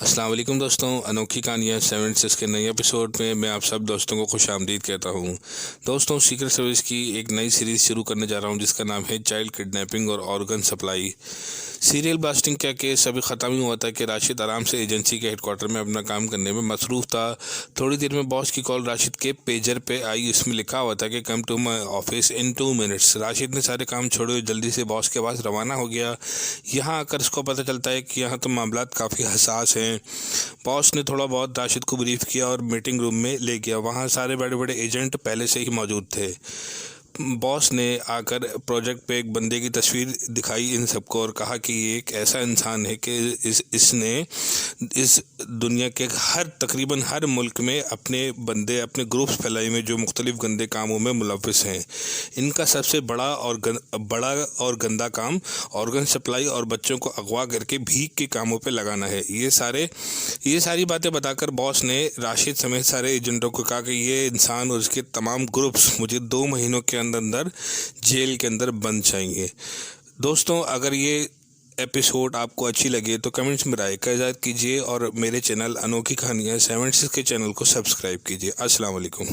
अस्सलाम वालेकुम दोस्तों, अनोखी कहानियाँ 76 के नए एपिसोड में मैं आप सब दोस्तों को खुशामदीद कहता हूँ। दोस्तों, सीक्रेट सर्विस की एक नई सीरीज़ शुरू करने जा रहा हूँ जिसका नाम है चाइल्ड किडनैपिंग और ऑर्गन सप्लाई। सीरियल ब्लास्टिंग का केस अभी ख़त्म ही हुआ था कि राशिद आराम से एजेंसी के हेडक्वार्टर में अपना काम करने में मसरूफ़ था। थोड़ी देर में बॉस की कॉल राशिद के पेजर पे आई। इसमें लिखा हुआ था कि come to my office in 2 minutes. Rashid ने सारे काम छोड़े, जल्दी से बॉस के पास रवाना हो गया। यहाँ आकर इसको पता चलता है कि यहाँ तो मामला काफ़ी हसास हैं। बॉस ने थोड़ा बहुत राशिद को ब्रीफ किया और मीटिंग रूम में ले गया। वहाँ सारे बड़े बड़े एजेंट पहले से ही मौजूद थे। बॉस ने आकर प्रोजेक्ट पे एक बंदे की तस्वीर दिखाई इन सबको और कहा कि ये एक ऐसा इंसान है कि इसने इस दुनिया के तकरीबन हर मुल्क में अपने बंदे, अपने ग्रुप्स फैलाए में जो मुख्तलिफ गंदे कामों में मुलव्विस हैं। इनका सबसे बड़ा और गंदा काम ऑर्गन सप्लाई और बच्चों को अगवा करके भीख के कामों पे लगाना है। ये सारी बातें बताकर बॉस ने राशिद समेत सारे एजेंटों को कहा कि ये इंसान और उसके तमाम ग्रुप्स मुझे 2 महीनों के अंदर जेल के अंदर बंद चाहिए। दोस्तों, अगर ये एपिसोड आपको अच्छी लगे तो कमेंट्स में राय का इजाज़त कीजिए और मेरे चैनल अनोखी कहानियाँ 76 के चैनल को सब्सक्राइब कीजिए। अस्सलाम वालेकुम।